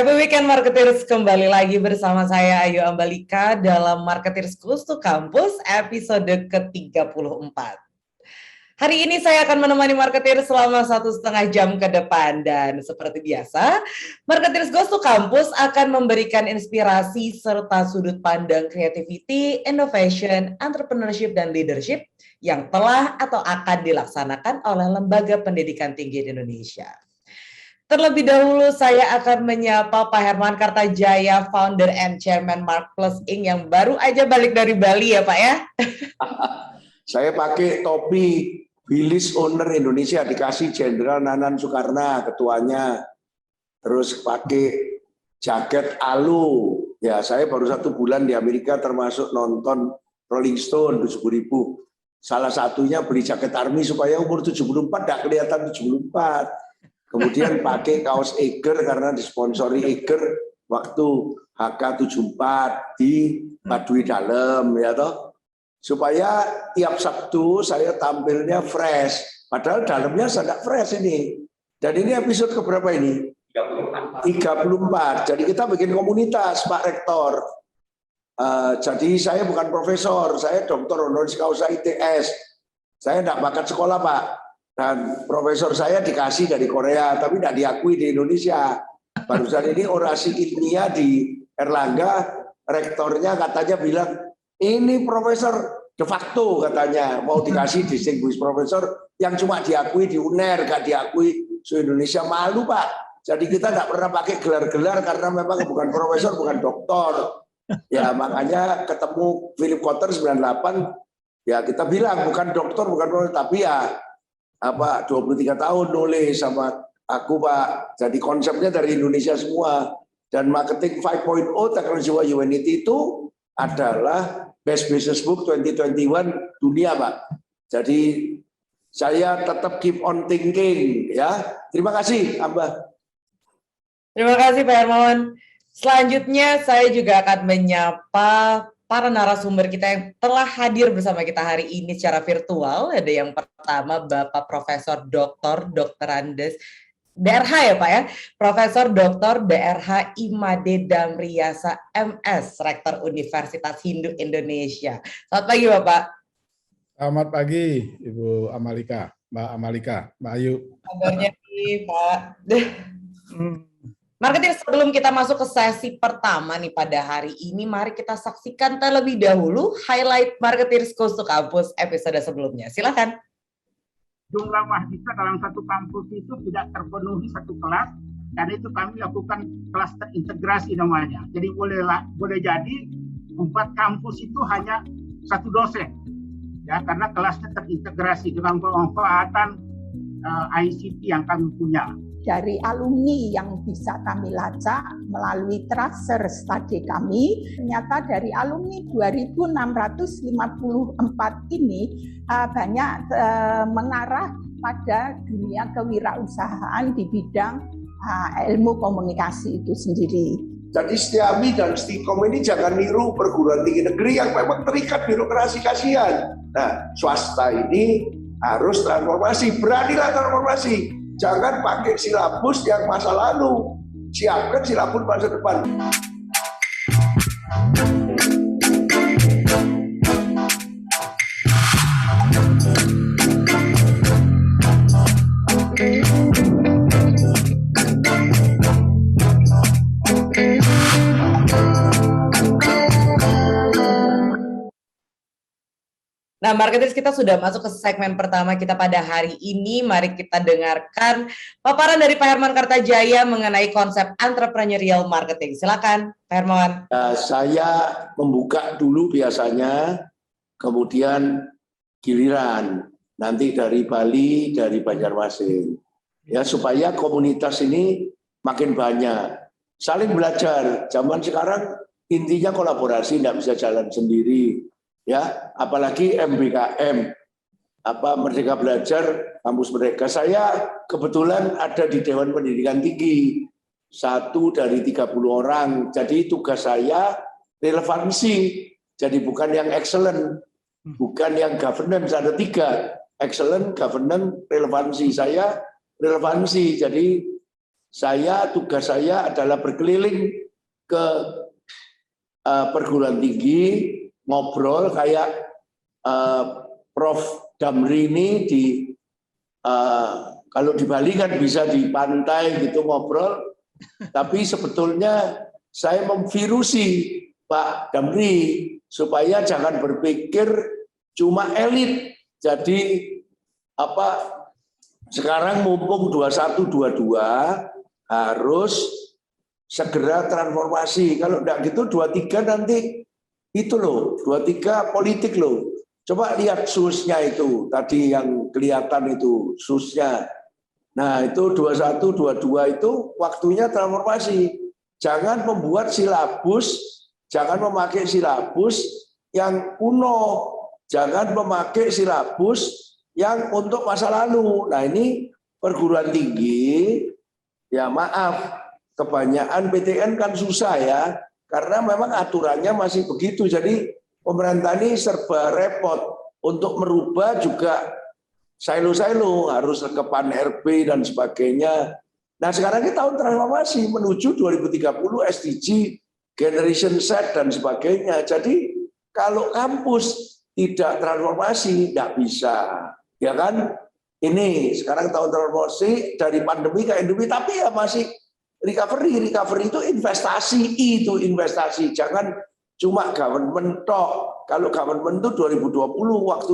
Happy weekend Marketeers, kembali lagi bersama saya Ayu Ambalika dalam Marketeers Close to Campus episode ke-34. Hari ini saya akan menemani Marketeers selama 1,5 jam ke depan, dan seperti biasa, Marketeers Goes to Campus akan memberikan inspirasi serta sudut pandang creativity, innovation, entrepreneurship, dan leadership yang telah atau akan dilaksanakan oleh lembaga pendidikan tinggi di Indonesia. Terlebih dahulu saya akan menyapa Pak Herman Kartajaya, Founder and Chairman Mark Plus Inc. yang baru aja balik dari Bali ya Pak ya. Saya pakai topi Bilis Owner Indonesia, dikasih Jenderal Nanan Soekarno ketuanya. Terus pakai jaket alu. Ya, saya baru 1 bulan di Amerika termasuk nonton Rolling Stone 70.000. Salah satunya beli jaket army supaya umur 74 tidak kelihatan 74. Kemudian pakai kaos Eiger karena disponsori Eiger waktu HK74 di Baduy Dalam ya toh. Supaya tiap Sabtu saya tampilnya fresh. Padahal dalamnya sangat fresh ini. Dan ini episode keberapa ini? 34. Jadi kita bikin komunitas Pak Rektor. Jadi saya bukan profesor, saya doktor honoris causa ITS. Saya tidak bakat sekolah Pak. Dan profesor saya dikasih dari Korea, tapi tidak diakui di Indonesia. Barusan ini orasi ilmiah di Erlangga, rektornya katanya bilang, ini profesor de facto katanya, mau dikasih distinguished profesor yang cuma diakui di UNER, nggak diakui se-Indonesia. Malu Pak. Jadi kita tidak pernah pakai gelar-gelar karena memang bukan profesor, bukan doktor. Ya makanya ketemu Philip Kotler 98, ya kita bilang bukan dokter, bukan profesor, tapi ya 23 tahun nulis sama aku Pak. Jadi konsepnya dari Indonesia semua. Dan Marketing 5.0 Technology Humanity itu adalah Best Business Book 2021 dunia Pak. Jadi saya tetap keep on thinking ya. Terima kasih Abah. Terima kasih Pak Hermawan. Selanjutnya saya juga akan menyapa para narasumber kita yang telah hadir bersama kita hari ini secara virtual. Ada yang pertama Bapak Profesor Dr. Andes DRH ya Pak ya, Profesor Dr. DRH Imade Damriasa MS, Rektor Universitas Hindu Indonesia. Selamat pagi Bapak. Selamat pagi Ibu Amalika, Mbak Amalika, Mbak Ayu. Kabarnya nih Pak. Marketing, sebelum kita masuk ke sesi pertama nih pada hari ini, mari kita saksikan terlebih dahulu highlight Marketeers Goes to Campus episode sebelumnya. Silakan. Jumlah mahasiswa dalam satu kampus itu tidak terpenuhi satu kelas, karena itu kami lakukan kelas terintegrasi namanya. Jadi boleh jadi 4 kampus itu hanya 1 dosen, ya karena kelasnya terintegrasi dengan pemanfaatan ICT yang kami punya. Dari alumni yang bisa kami lacak melalui tracer study kami, ternyata dari alumni 2.654 ini banyak mengarah pada dunia kewirausahaan di bidang ilmu komunikasi itu sendiri. Jadi Setiami dan Stikom ini jangan niru perguruan tinggi negeri yang memang terikat birokrasi, kasihan. Nah, swasta ini harus transformasi, beranilah transformasi. Jangan pakai silabus yang masa lalu, siapkan silabus masa depan. Nah, Marketeers, kita sudah masuk ke segmen pertama kita pada hari ini. Mari kita dengarkan paparan dari Pak Herman Kartajaya mengenai konsep entrepreneurial marketing. Silakan, Pak Herman. Saya membuka dulu biasanya, kemudian giliran. Nanti dari Bali, dari Banjarmasin. Ya, supaya komunitas ini makin banyak. Saling belajar. Zaman sekarang intinya kolaborasi, tidak bisa jalan sendiri. Ya, apalagi MBKM, Merdeka Belajar, Kampus Merdeka. Saya kebetulan ada di Dewan Pendidikan Tinggi, 1 dari 30 orang. Jadi tugas saya relevansi, jadi bukan yang excellent, bukan yang governance. Ada 3, excellent, governance, relevansi. Saya relevansi, jadi tugas saya adalah berkeliling ke perguruan tinggi, ngobrol kayak Prof. Damri ini kalau di Bali kan bisa di pantai gitu ngobrol, tapi sebetulnya saya memvirusi Pak Damri supaya jangan berpikir cuma elit. Jadi sekarang mumpung 21-22 harus segera transformasi. Kalau enggak gitu 23 nanti itu loh, 23 politik loh. Coba lihat susnya itu, tadi yang kelihatan itu susnya. Nah itu 21-22 itu waktunya transformasi. Jangan membuat silabus, jangan memakai silabus yang kuno. Jangan memakai silabus yang untuk masa lalu. Nah ini perguruan tinggi, ya maaf, kebanyakan PTN kan susah ya, karena memang aturannya masih begitu. Jadi pemerintah ini serba repot untuk merubah juga silo-silo, harus rekepan RP dan sebagainya. Nah sekarang ini tahun transformasi menuju 2030 SDG, Generation Z dan sebagainya. Jadi kalau kampus tidak transformasi, tidak bisa. Ya kan? Ini sekarang tahun transformasi dari pandemi ke endemi, tapi ya masih recovery. Recovery itu investasi. Jangan cuma government tok. Kalau government itu 2020 waktu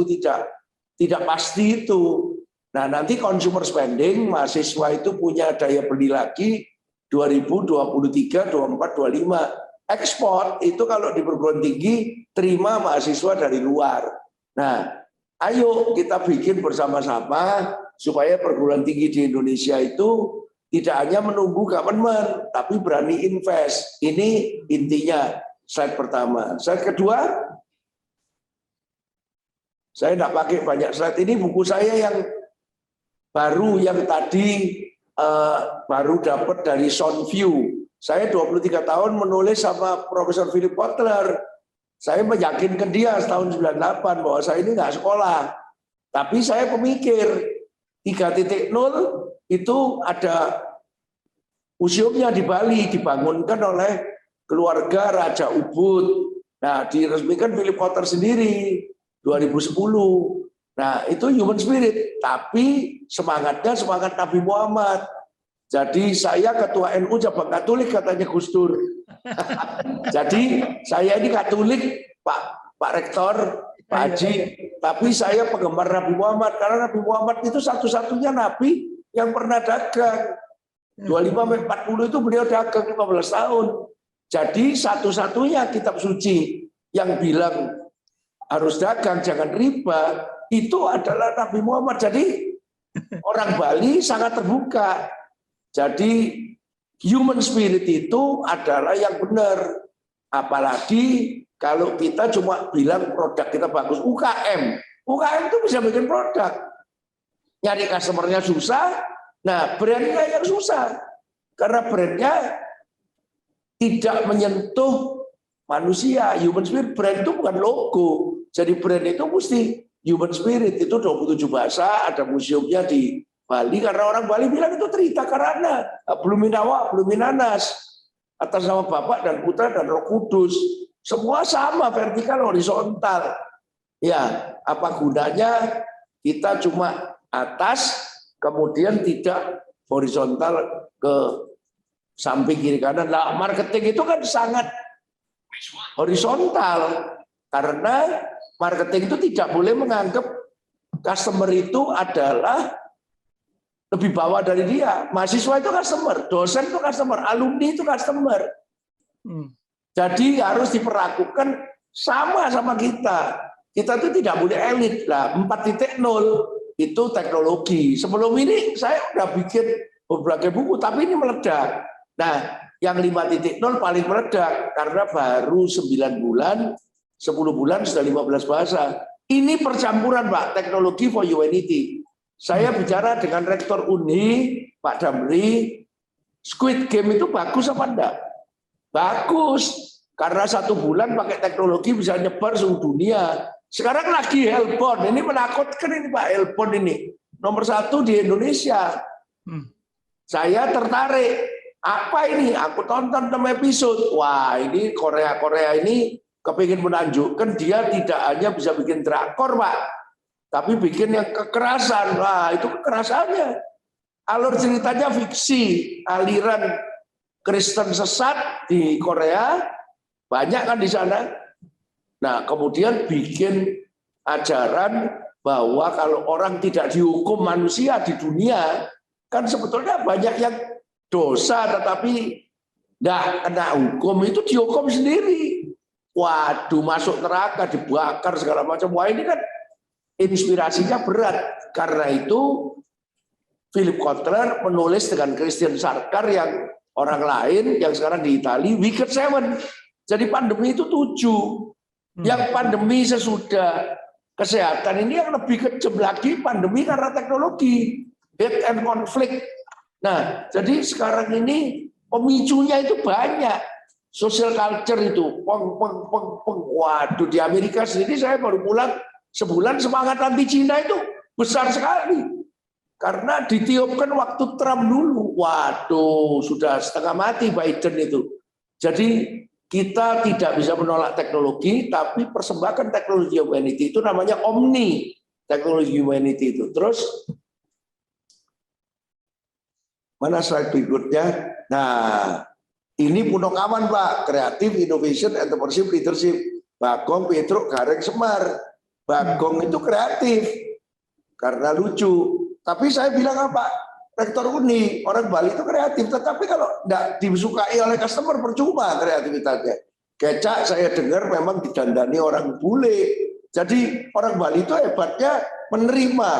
tidak pasti itu. Nah, nanti consumer spending mahasiswa itu punya daya beli lagi 2023, 24, 25. Ekspor itu kalau di perguruan tinggi terima mahasiswa dari luar. Nah, ayo kita bikin bersama-sama supaya perguruan tinggi di Indonesia itu tidak hanya menunggu government, tapi berani invest. Ini intinya. Slide pertama. Slide kedua, saya tidak pakai banyak slide. Ini buku saya yang baru, yang tadi baru dapat dari Soundview. Saya 23 tahun menulis sama Profesor Philip Kotler. Saya meyakinkan dia tahun 98 bahwa saya ini nggak sekolah. Tapi saya pemikir, 3.0 itu ada museumnya di Bali, dibangunkan oleh keluarga Raja Ubud. Nah, diresmikan Philip Kotler sendiri 2010. Nah, itu human spirit, tapi semangatnya semangat Nabi Muhammad. Jadi saya ketua NU cabang Katolik katanya Gus Dur. Jadi saya ini Katolik, Pak Rektor, Pak Haji, tapi saya penggemar Nabi Muhammad karena Nabi Muhammad itu satu-satunya nabi yang pernah dagang. 25-40 itu beliau dagang 15 tahun. Jadi satu-satunya kitab suci yang bilang harus dagang, jangan riba, itu adalah Nabi Muhammad. Jadi orang Bali sangat terbuka. Jadi human spirit itu adalah yang benar. Apalagi kalau kita cuma bilang produk kita bagus. UKM itu bisa bikin produk. Nyari customer-nya susah, nah brand-nya yang susah. Karena brand-nya tidak menyentuh manusia. Human spirit, brand itu bukan logo. Jadi brand itu mesti human spirit. Itu 27 bahasa, ada museumnya di Bali, karena orang Bali bilang itu Trita Karana, Bluminawa, Bluminanas, atas nama Bapak dan Putra dan Roh Kudus. Semua sama, vertikal, horizontal. Ya, apa gunanya kita cuma atas, kemudian tidak horizontal ke samping kiri kanan. Nah, marketing itu kan sangat horizontal, karena marketing itu tidak boleh menganggap customer itu adalah lebih bawah dari dia. Mahasiswa itu customer, dosen itu customer, alumni itu customer. Jadi harus diperlakukan sama kita. Kita itu tidak boleh elit. Lah, 4.0 itu teknologi. Sebelum ini saya udah bikin beberapa buku, tapi ini meledak. Nah, yang 5.0 paling meledak karena baru 9 bulan, 10 bulan sudah 15 bahasa. Ini percampuran, Pak, teknologi for humanity. Saya bicara dengan Rektor Uni, Pak Damri, Squid Game itu bagus apa enggak? Bagus, karena 1 bulan pakai teknologi bisa nyebar seluruh dunia. Sekarang lagi Helbon, ini menakutkan ini Pak, Helbon ini. Nomor 1 di Indonesia. Saya tertarik. Apa ini? Aku tonton 6 episode. Wah, ini Korea ini kepingin menunjukkan dia tidak hanya bisa bikin drakor, Pak, tapi bikin yang kekerasan. Wah, itu kekerasannya. Alur ceritanya fiksi, aliran Kristen sesat di Korea, banyak kan di sana. Nah, kemudian bikin ajaran bahwa kalau orang tidak dihukum manusia di dunia, kan sebetulnya banyak yang dosa tetapi nggak kena hukum, itu dihukum sendiri. Waduh, masuk neraka, dibakar segala macam. Wah, ini kan inspirasinya berat. Karena itu Philip Kotler menulis dengan Christian Sarkar yang orang lain yang sekarang di Italia, Wicked Seven. Jadi pandemi itu 7. Yang pandemi sesudah kesehatan ini yang lebih kejam lagi pandemi karena teknologi, hate and conflict. Nah, jadi sekarang ini pemicunya itu banyak. Social culture itu, waduh, di Amerika sendiri saya baru pulang sebulan, semangat anti Cina itu besar sekali. Karena ditiupkan waktu Trump dulu. Waduh, sudah setengah mati Biden itu. Jadi kita tidak bisa menolak teknologi, tapi persembahkan teknologi humanity itu namanya omni teknologi humanity itu. Terus mana slide berikutnya? Nah, ini Punokawan, Pak, Creative Innovation Entrepreneurship Leadership. Bagong, Petruk, Gareng, Semar. Bagong itu kreatif karena lucu. Tapi saya bilang apa? Rektor Uni, orang Bali itu kreatif. Tetapi kalau tidak disukai oleh customer, percuma kreativitasnya. Kecak saya dengar memang didandani orang bule. Jadi orang Bali itu hebatnya menerima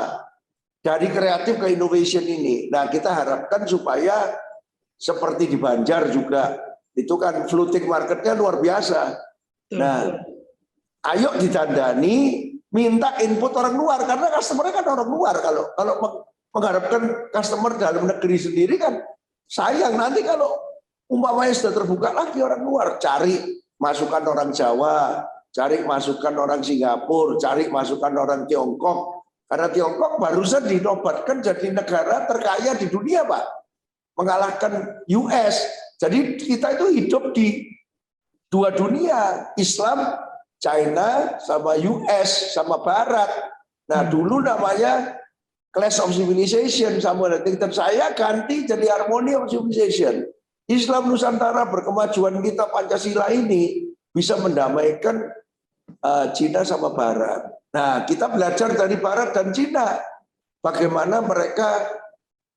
dari kreatif ke innovation ini. Nah, kita harapkan supaya seperti di Banjar juga, itu kan floating marketnya luar biasa. Nah, ayo didandani, minta input orang luar, karena customer-nya kan orang luar. Kalau mengharapkan customer dalam negeri sendiri kan sayang, nanti kalau umpamanya sudah terbuka lagi orang luar, cari masukan orang Jawa, cari masukan orang Singapura, cari masukan orang Tiongkok. Karena Tiongkok barusan dinobatkan jadi negara terkaya di dunia, Pak, mengalahkan US. Jadi kita itu hidup di dua dunia, Islam, China, sama US, sama Barat. Nah, dulu namanya Clash of Civilization, sama dan saya ganti jadi Harmony of Civilization. Islam Nusantara berkemajuan kita Pancasila ini bisa mendamaikan Cina sama Barat. Nah, kita belajar dari Barat dan Cina bagaimana mereka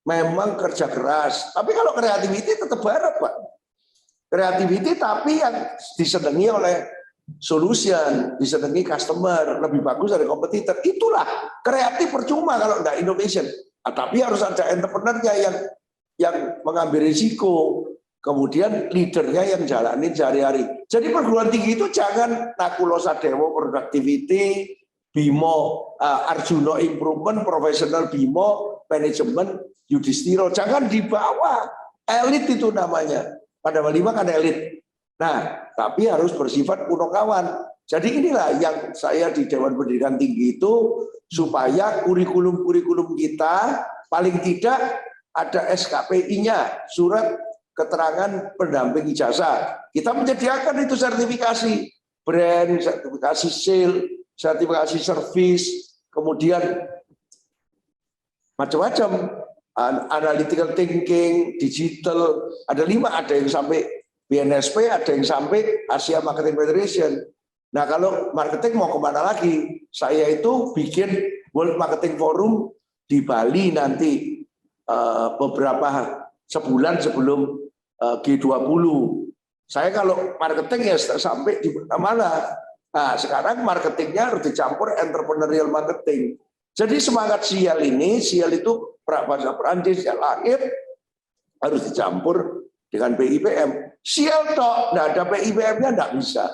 memang kerja keras. Tapi kalau kreativiti tetap Barat, Pak. Kreativiti tapi yang disenangi oleh solution, disenangi customer, lebih bagus dari kompetitor. Itulah kreatif, percuma kalau enggak innovation. Tapi harus ada entrepreneur-nya yang mengambil risiko. Kemudian leadernya yang jalanin sehari-hari. Jadi perguruan tinggi itu jangan Nakulosa Dewo Productivity, Bimo Arjuno Improvement, Professional Bimo, Manajemen Yudhistiro. Jangan dibawa. Elit itu namanya. Pada Malima kan elit. Nah, tapi harus bersifat punokawan. Jadi inilah yang saya di Dewan Pendidikan Tinggi itu, supaya kurikulum-kurikulum kita paling tidak ada SKPI-nya, surat keterangan pendamping ijazah. Kita menyediakan itu sertifikasi brand, sertifikasi sale, sertifikasi service, kemudian macam-macam, analytical thinking, digital, ada 5, ada yang sampai BNSP, ada yang sampai Asia Marketing Federation. Nah, kalau marketing mau kemana lagi? Saya itu bikin World Marketing Forum di Bali nanti beberapa sebulan sebelum G20. Saya kalau marketing ya sampai di mana? Nah, sekarang marketingnya harus dicampur entrepreneurial marketing. Jadi semangat SIAL ini, SIAL itu bahasa Perancis, SIAL langit, harus dicampur dengan PIPM. SIAL tok, nggak ada PIPM-nya nggak bisa.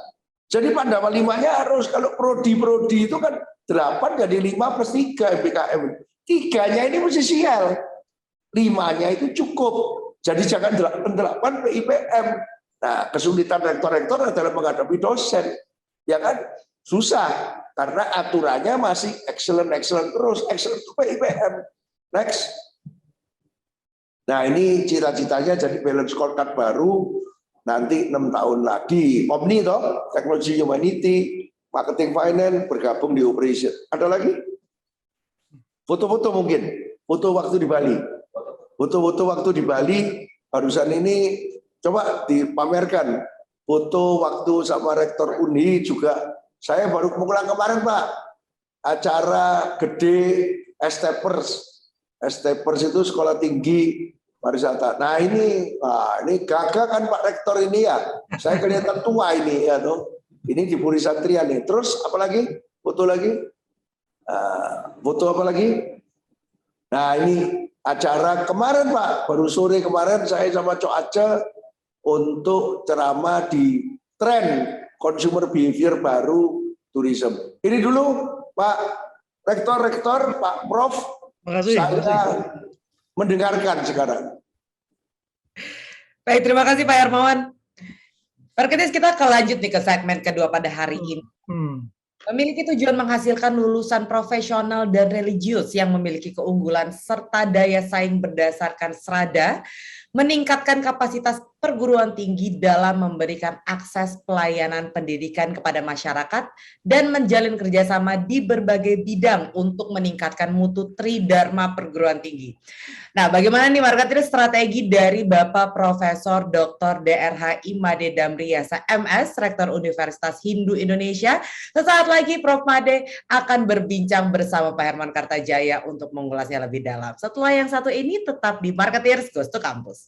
Jadi Pandawa 5-nya harus, kalau prodi-prodi itu kan 8 jadi 5 plus 3 MPKM. 3-nya ini mesti SIAL. 5-nya itu cukup. Jadi jangan 8 PIPM. Nah, kesulitan rektor-rektor adalah menghadapi dosen. Ya kan? Susah. Karena aturannya masih excellent terus. Excellent itu PIPM. Next. Nah ini cita-citanya jadi balance scorecard baru nanti 6 tahun lagi. Omni toh, teknologi humanity, marketing finance bergabung di operation. Ada lagi? Foto-foto mungkin, foto waktu di Bali. Foto-foto waktu di Bali barusan ini coba dipamerkan. Foto waktu sama rektor Unhi juga saya baru pulang kemarin Pak. Acara gede Estepers. Estepers itu sekolah tinggi pariwisata. Nah ini gagah kan Pak Rektor ini ya. Saya kelihatan tua ini ya tuh. Ini di Puri Satria nih. Terus apa lagi? Foto lagi? Foto apa lagi? Nah ini acara kemarin Pak, baru sore kemarin saya sama Cok Ace untuk ceramah di tren consumer behavior baru tourism. Ini dulu Pak Rektor, Pak Prof, saya mendengarkan sekarang. Baik, terima kasih Pak Hermawan. Marketis, kita akan lanjut nih ke segmen kedua pada hari ini. Memiliki tujuan menghasilkan lulusan profesional dan religius yang memiliki keunggulan serta daya saing berdasarkan serada, meningkatkan kapasitas perguruan tinggi dalam memberikan akses pelayanan pendidikan kepada masyarakat, dan menjalin kerjasama di berbagai bidang untuk meningkatkan mutu tridharma perguruan tinggi. Nah, bagaimana nih marketer strategi dari Bapak Profesor Dr. DRH Imade Damriasa MS, Rektor Universitas Hindu Indonesia. Sesaat lagi Prof. Made akan berbincang bersama Pak Herman Kartajaya untuk mengulasnya lebih dalam. Setelah yang satu ini tetap di Marketeers Goes to Campus.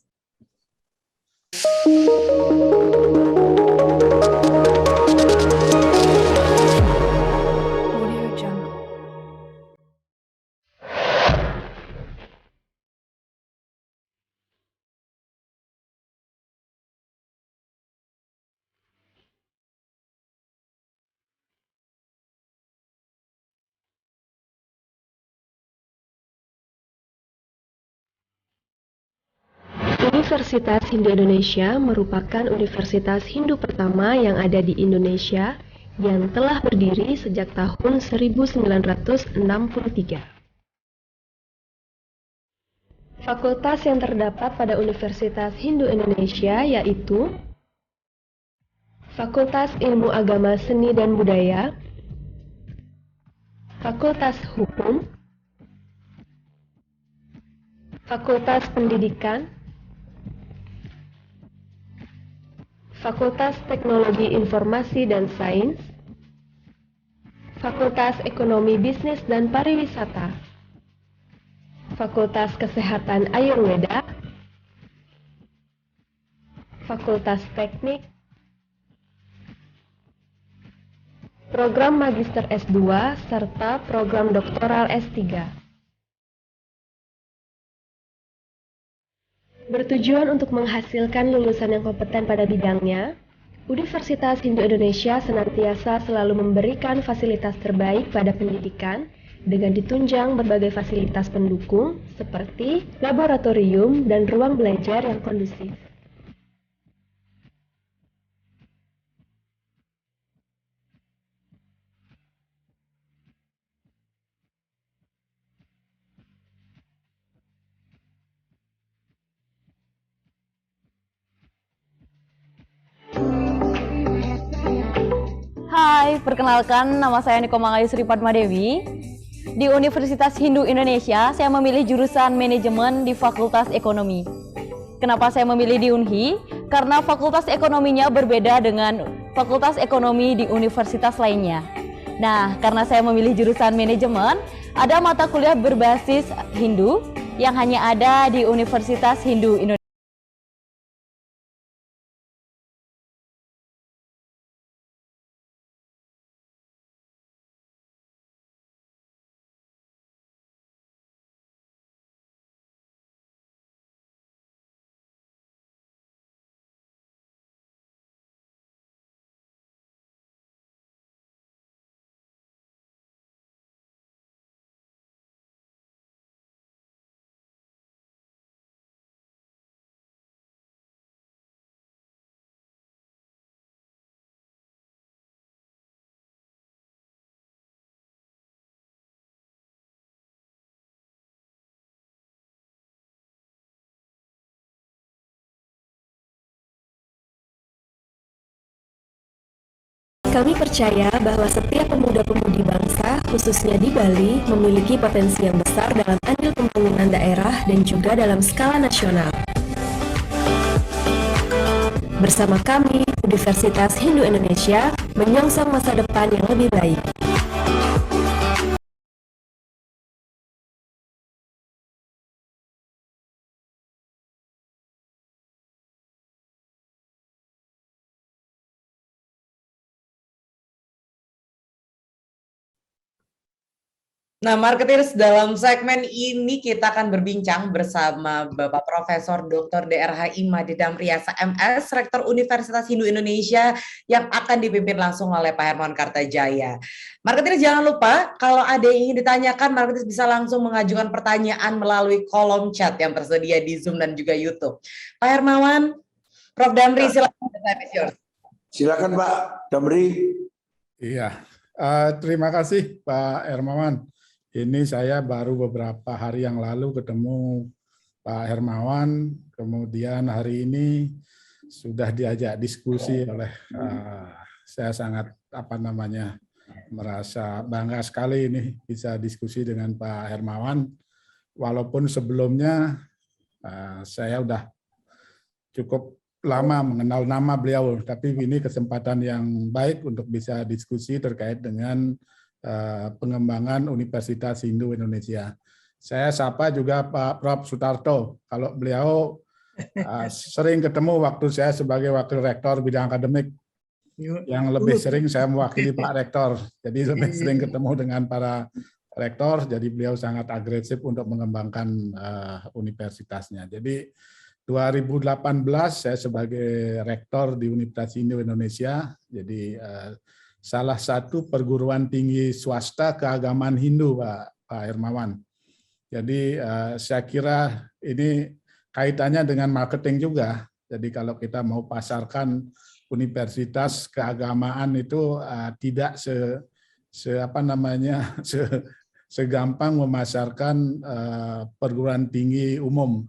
Universitas Hindu Indonesia merupakan universitas Hindu pertama yang ada di Indonesia yang telah berdiri sejak tahun 1963. Fakultas yang terdapat pada Universitas Hindu Indonesia yaitu Fakultas Ilmu Agama Seni dan Budaya, Fakultas Hukum, Fakultas Pendidikan, Fakultas Teknologi Informasi dan Sains, Fakultas Ekonomi Bisnis dan Pariwisata, Fakultas Kesehatan Ayurweda, Fakultas Teknik, Program Magister S2, serta Program Doktoral S3. Bertujuan untuk menghasilkan lulusan yang kompeten pada bidangnya, Universitas Hindu Indonesia senantiasa selalu memberikan fasilitas terbaik pada pendidikan dengan ditunjang berbagai fasilitas pendukung seperti laboratorium dan ruang belajar yang kondusif. Hai, perkenalkan nama saya Niko Mangayu Sri Padma Dewi. Di Universitas Hindu Indonesia, saya memilih jurusan manajemen di Fakultas Ekonomi. Kenapa saya memilih di Unhi? Karena fakultas ekonominya berbeda dengan fakultas ekonomi di universitas lainnya. Nah, karena saya memilih jurusan manajemen, ada mata kuliah berbasis Hindu yang hanya ada di Universitas Hindu Indonesia. Kami percaya bahwa setiap pemuda-pemudi bangsa, khususnya di Bali, memiliki potensi yang besar dalam andil pembangunan daerah dan juga dalam skala nasional. Bersama kami, Universitas Hindu Indonesia menyongsong masa depan yang lebih baik. Nah, marketeers, dalam segmen ini kita akan berbincang bersama Bapak Profesor Dr. DRH Imade Damriasa MS, Rektor Universitas Hindu Indonesia yang akan dipimpin langsung oleh Pak Hermawan Kartajaya. Marketeers, jangan lupa kalau ada yang ingin ditanyakan, marketeers bisa langsung mengajukan pertanyaan melalui kolom chat yang tersedia di Zoom dan juga YouTube. Pak Hermawan, Prof. Damri, silakan. Silakan Pak Damri. Iya, terima kasih Pak Hermawan. Ini saya baru beberapa hari yang lalu ketemu Pak Hermawan, kemudian hari ini sudah diajak diskusi oleh saya sangat merasa bangga sekali ini bisa diskusi dengan Pak Hermawan. Walaupun sebelumnya saya udah cukup lama mengenal nama beliau, tapi ini kesempatan yang baik untuk bisa diskusi terkait dengan pengembangan Universitas Hindu Indonesia. Saya sapa juga Pak Prof. Sutarto. Kalau beliau sering ketemu waktu saya sebagai wakil rektor bidang akademik, yang lebih sering saya mewakili Pak Rektor. Jadi lebih sering ketemu dengan para rektor, jadi beliau sangat agresif untuk mengembangkan universitasnya. Jadi 2018 saya sebagai rektor di Universitas Hindu Indonesia, jadi salah satu perguruan tinggi swasta keagamaan Hindu, Pak Hermawan. Jadi saya kira ini kaitannya dengan marketing juga. Jadi kalau kita mau pasarkan universitas keagamaan itu tidak segampang memasarkan perguruan tinggi umum.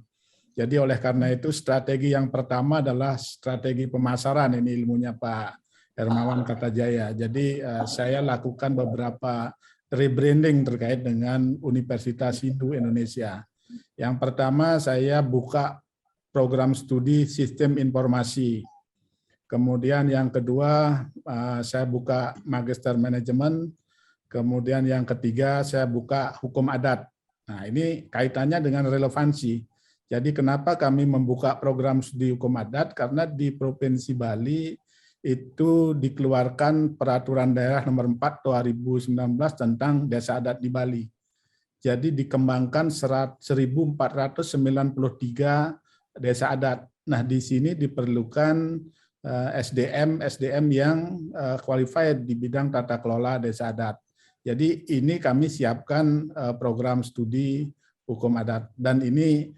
Jadi oleh karena itu strategi yang pertama adalah strategi pemasaran, ini ilmunya Pak Hermawan Kartajaya. Jadi saya lakukan beberapa rebranding terkait dengan Universitas Hindu Indonesia. Yang pertama saya buka program studi sistem informasi. Kemudian yang kedua saya buka magister manajemen. Kemudian yang ketiga saya buka hukum adat. Nah ini kaitannya dengan relevansi. Jadi kenapa kami membuka program studi hukum adat? Karena di Provinsi Bali itu dikeluarkan Peraturan Daerah Nomor 4 2019 tentang Desa Adat di Bali. Jadi dikembangkan 1.493 desa adat. Nah di sini diperlukan SDM yang qualified di bidang tata kelola desa adat. Jadi ini kami siapkan program studi hukum adat dan ini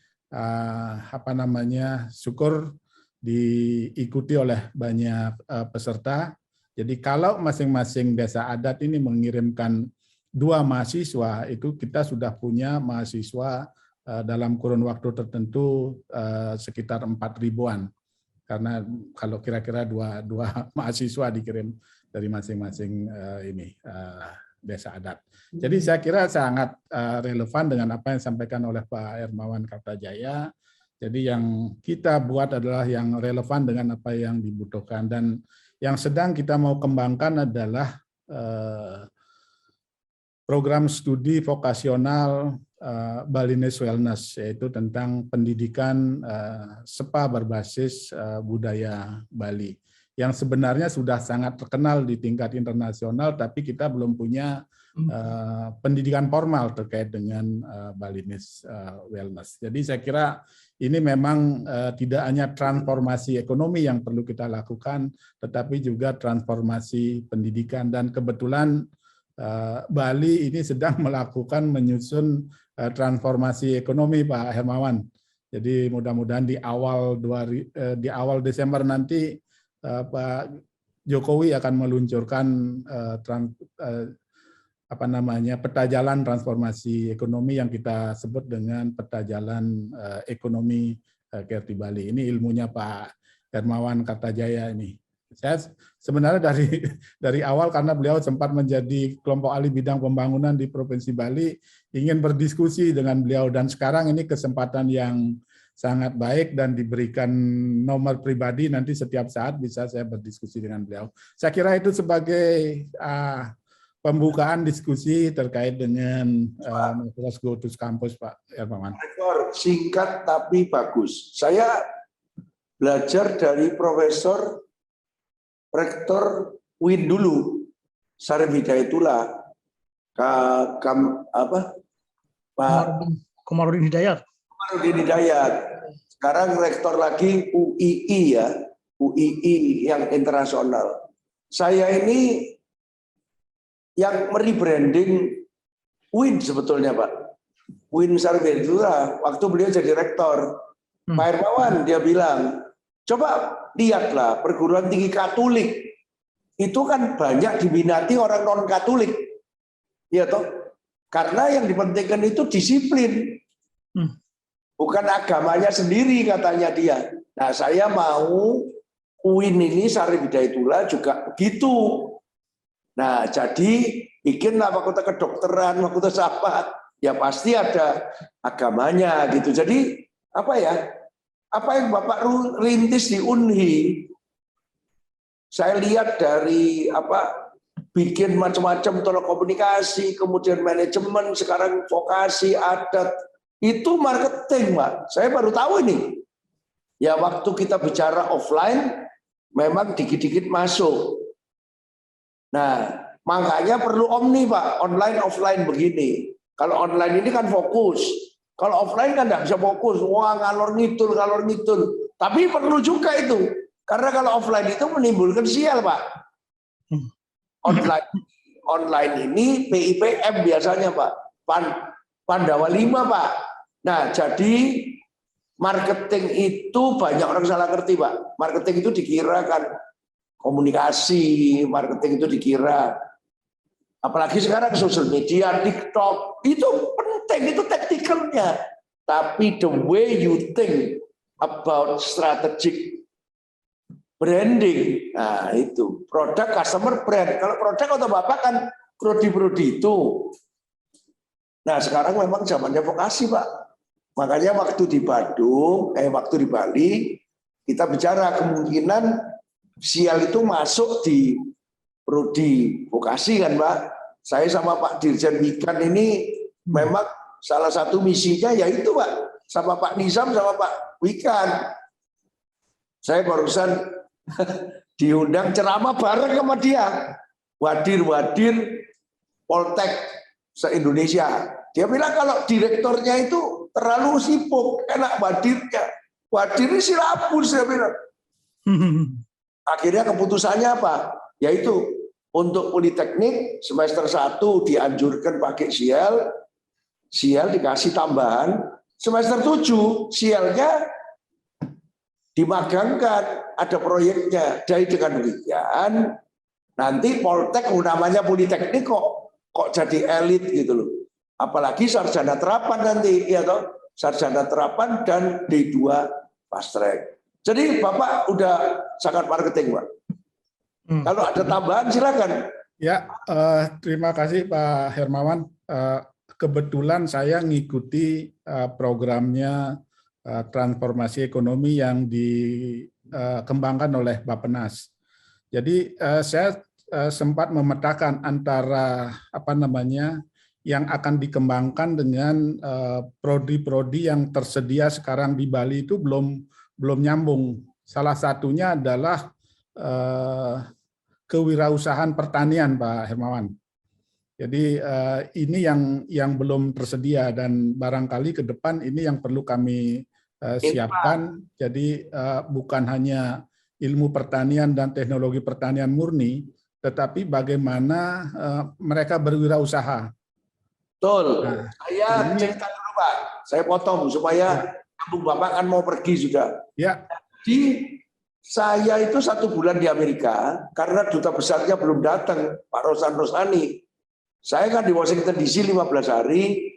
syukur diikuti oleh banyak peserta. Jadi kalau masing-masing desa adat ini mengirimkan 2 mahasiswa, itu kita sudah punya mahasiswa dalam kurun waktu tertentu sekitar 4.000-an. Karena kalau kira-kira dua mahasiswa dikirim dari masing-masing desa adat. Jadi saya kira sangat relevan dengan apa yang disampaikan oleh Pak Hermawan Kartajaya. Jadi yang kita buat adalah yang relevan dengan apa yang dibutuhkan. Dan yang sedang kita mau kembangkan adalah program studi vokasional Balinese Wellness, yaitu tentang pendidikan SPA berbasis budaya Bali. Yang sebenarnya sudah sangat terkenal di tingkat internasional, tapi kita belum punya pendidikan formal terkait dengan Balinese Wellness. Jadi saya kira ini memang tidak hanya transformasi ekonomi yang perlu kita lakukan, tetapi juga transformasi pendidikan. Dan kebetulan Bali ini sedang menyusun transformasi ekonomi, Pak Hermawan. Jadi mudah-mudahan di awal Desember nanti Pak Jokowi akan meluncurkan peta jalan transformasi ekonomi yang kita sebut dengan peta jalan ekonomi kreatif Bali. Ini ilmunya Pak Hermawan Kartajaya ini. Saya sebenarnya dari awal karena beliau sempat menjadi kelompok ahli bidang pembangunan di Provinsi Bali, ingin berdiskusi dengan beliau, dan sekarang ini kesempatan yang sangat baik dan diberikan nomor pribadi, nanti setiap saat bisa saya berdiskusi dengan beliau. Saya kira itu sebagai pembukaan diskusi terkait dengan masalah Kultus Kampus, Pak Hermawan. Rektor, singkat tapi bagus. Saya belajar dari Profesor Rektor UIN dulu, Syarif Hidayatullah, Pak Komarudin Hidayat. Komarudin Hidayat. Sekarang rektor lagi UII ya, UII yang internasional. Saya ini yang merebranding UIN sebetulnya, Pak. UIN Syarif Hidayatullah, waktu beliau jadi rektor. Pak Hermawan dia bilang, coba lihatlah perguruan tinggi Katolik itu kan banyak diminati orang non Katolik, ya toh? Karena yang dipentingkan itu disiplin, bukan agamanya sendiri katanya dia. Nah saya mau UIN ini Syarif Hidayatullah juga begitu. Nah jadi bikinlah fakultas kedokteran, fakultas apa, ya pasti ada agamanya gitu. Jadi apa ya? Apa yang Bapak rintis di UNHI, saya lihat dari bikin macam-macam telekomunikasi, kemudian manajemen, sekarang vokasi, adat, itu marketing, Pak. Saya baru tahu ini. Ya waktu kita bicara offline, memang dikit-dikit masuk. Nah, makanya perlu omni, Pak, online offline begini. Kalau online ini kan fokus. Kalau offline kan nggak bisa fokus, wah ngalor ngidul. Tapi perlu juga itu, karena kalau offline itu menimbulkan sial, Pak. Online ini PIPM biasanya, Pak. Pandawa 5, Pak. Nah, jadi marketing itu banyak orang salah ngerti, Pak. Marketing itu dikira kan komunikasi, marketing itu dikira. Apalagi sekarang sosial media, TikTok, itu penting, itu taktikalnya. Tapi the way you think about strategic branding, nah itu produk, customer, brand. Kalau produk atau Bapak kan prodi-prodi itu. Nah sekarang memang zamannya vokasi, Pak. Makanya waktu di Bandung, waktu di Bali, kita bicara kemungkinan sial itu masuk di prodi vokasi kan, Pak. Saya sama Pak Dirjen Wikan ini memang salah satu misinya yaitu, Pak, sama Pak Nizam sama Pak Wikan. Saya barusan diundang ceramah bareng sama dia. Wadir Poltek se-Indonesia. Dia bilang kalau direktornya itu terlalu sibuk, enak wadirnya. Wadir ini silabus, dia bilang. Akhirnya keputusannya apa? Yaitu untuk Politeknik semester 1 dianjurkan pakai sial dikasih tambahan, semester 7 sialnya dimagangkan, ada proyeknya. Jadi dengan demikian nanti Poltek namanya Politeknik kok jadi elit gitu loh. Apalagi sarjana terapan nanti, ya toh, sarjana terapan dan D2 fast track. Jadi Bapak udah sangat marketing, Pak. Kalau ada tambahan silakan. Ya, terima kasih Pak Hermawan. Kebetulan saya ngikuti programnya transformasi ekonomi yang dikembangkan oleh Bappenas. Jadi saya sempat memetakan antara yang akan dikembangkan dengan prodi-prodi yang tersedia sekarang di Bali itu belum nyambung. Salah satunya adalah kewirausahaan pertanian, Pak Hermawan. Jadi ini yang belum tersedia dan barangkali ke depan ini yang perlu kami siapkan. Jadi bukan hanya ilmu pertanian dan teknologi pertanian murni, tetapi bagaimana mereka berwirausaha. Betul. Nah, saya cerita dulu, Pak. Saya potong supaya kampung Bapak kan mau pergi sudah. Ya. Jadi saya itu 1 bulan di Amerika karena duta besarnya belum datang, Pak Rosan Rosani. Saya kan di Washington DC 15 hari,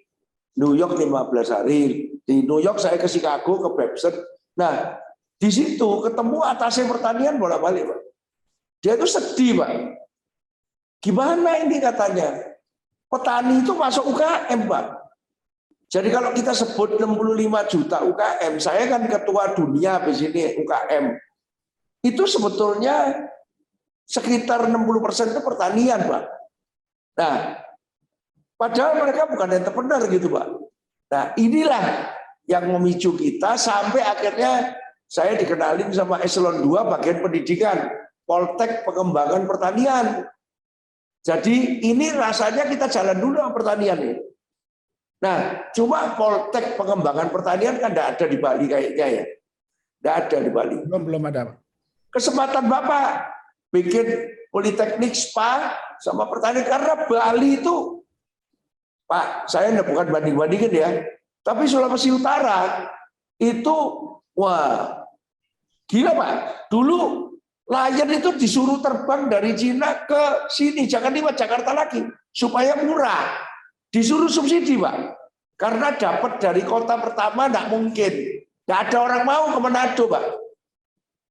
New York 15 hari. Di New York saya ke Chicago, ke Babson. Nah, di situ ketemu atasnya pertanian bolak-balik, Pak. Dia itu sedih, Pak. Gimana ini katanya? Petani itu masuk UKM, Pak. Jadi kalau kita sebut 65 juta UKM, saya kan ketua dunia di sini UKM. Itu sebetulnya sekitar 60% itu pertanian, Pak. Nah, padahal mereka bukan entrepreneur gitu, Pak. Nah, inilah yang memicu kita sampai akhirnya saya dikenalin sama eselon 2 bagian pendidikan, Poltek Pengembangan Pertanian. Jadi ini rasanya kita jalan dulu sama pertanian ini. Nah, cuma Poltek Pengembangan Pertanian kan tidak ada di Bali kayaknya ya. Tidak ada di Bali. Belum ada, Pak. Kesempatan Bapak bikin Politeknik SPA sama pertanian, karena Bali itu, Pak, saya bukan banding-bandingin ya, tapi Sulawesi Utara itu, wah, gila Pak. Dulu Lion itu disuruh terbang dari Cina ke sini, jangan lewat Jakarta lagi, supaya murah. Disuruh subsidi, Pak. Karena dapat dari kota pertama tidak mungkin. Tidak ada orang mau ke Manado, Pak.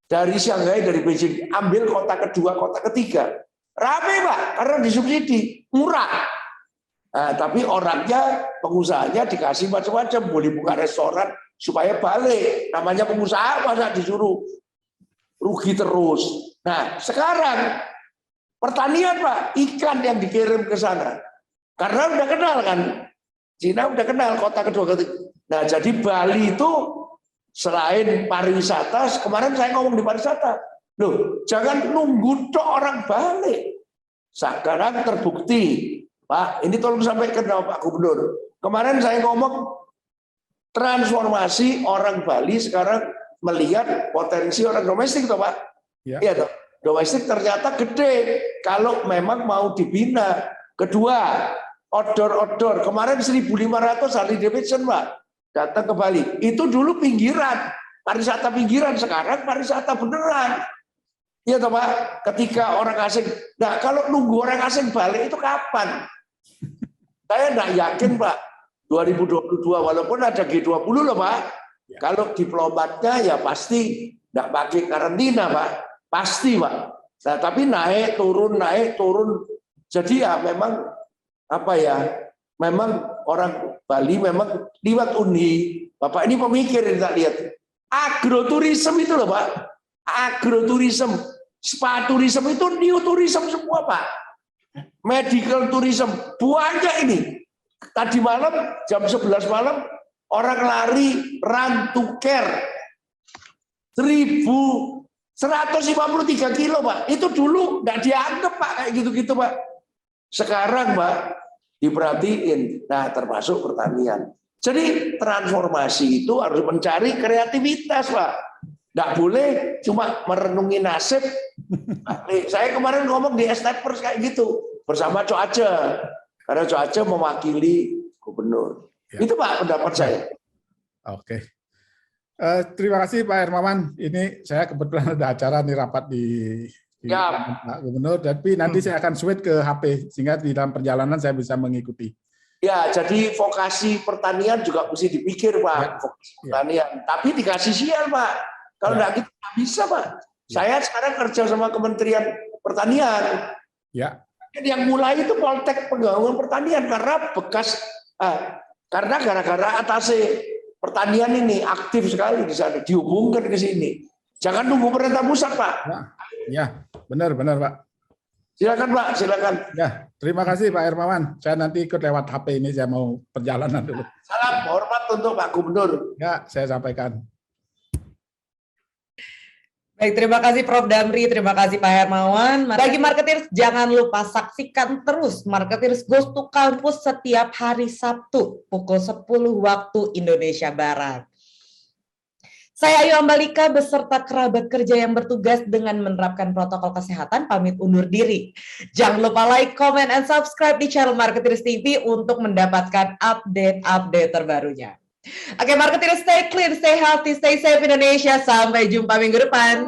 Dari Shanghai, dari Beijing, ambil kota kedua, kota ketiga. Rame, Pak, karena disubsidi, murah. Nah, tapi orangnya, pengusahanya dikasih macam-macam, boleh buka restoran supaya balik. Namanya pengusaha, masa disuruh rugi terus. Nah, sekarang pertanian, Pak, ikan yang dikirim ke sana. Karena udah kenal kan, Cina udah kenal kota kedua ketiga. Nah, jadi Bali itu selain pariwisata, kemarin saya ngomong di pariwisata, loh, jangan nunggu tok orang balik. Sekarang terbukti, Pak, ini tolong sampaikan sama Pak Gubernur. Kemarin saya ngomong transformasi orang Bali sekarang melihat potensi orang domestik, toh Pak. Iya, toh. Domestik ternyata gede kalau memang mau dibina. Kedua, outdoor. Kemarin 1.500 Harley Davidson, Pak, datang ke Bali. Itu dulu pinggiran, pariwisata pinggiran, sekarang pariwisata beneran. Iya toh Pak, ketika orang asing. Nah, kalau nunggu orang asing balik itu kapan? Saya tidak yakin, Pak. 2022 walaupun ada G20 loh, Pak. Kalau diplomatnya ya pasti tidak pakai karantina, Pak. Pasti, Pak. Nah, tapi naik turun. Jadi ya memang apa ya? Memang orang Bali memang liwat Unhi. Bapak ini pemikir yang tak lihat. Agroturism itu loh, Pak. Agroturism, spa tourism itu new tourism semua, Pak. Medical tourism banyak ini. Tadi malam jam 11 malam orang lari run to care 1.153 kilo, Pak. Itu dulu nggak dianggap, Pak, kayak gitu-gitu, Pak. Sekarang, Pak, diperhatiin. Nah, termasuk pertanian. Jadi transformasi itu harus mencari kreativitas, Pak. Nggak boleh cuma merenungi nasib. Saya kemarin ngomong di Estepers kayak gitu bersama Cok Ace, karena Cok Ace mewakili gubernur. Ya. Itu Pak pendapat saya. Oke. Terima kasih Pak Hermawan. Ini saya kebetulan ada acara nih rapat di Pak Gubernur, tapi nanti saya akan switch ke HP sehingga di dalam perjalanan saya bisa mengikuti. Ya, jadi vokasi pertanian juga mesti dipikir, Pak. Ya. Vokasi pertanian, tapi dikasih sial, Pak. Kalau nggak gitu nggak bisa, Pak. Ya. Saya sekarang kerja sama Kementerian Pertanian. Ya. Yang mulai itu Poltek Pengembangan Pertanian karena gara-gara atase pertanian ini aktif sekali di sana, dihubungkan ke sini. Jangan nunggu perintah pusat, Pak. Ya, benar Pak. Silakan, Pak, silakan. Ya, terima kasih Pak Hermawan. Saya nanti ikut lewat HP ini, saya mau perjalanan dulu. Salam hormat untuk Pak Gubernur. Ya, saya sampaikan. Baik, terima kasih Prof. Damri, terima kasih Pak Hermawan. Bagi marketeers, jangan lupa saksikan terus Marketeers Goes to Campus setiap hari Sabtu pukul 10 waktu Indonesia Barat. Saya Ayu Ambalika beserta kerabat kerja yang bertugas dengan menerapkan protokol kesehatan pamit undur diri. Jangan lupa like, comment, and subscribe di channel Marketeers TV untuk mendapatkan update-update terbarunya. Oke, Marketeers, stay clean, stay healthy, stay safe Indonesia. Sampai jumpa minggu depan.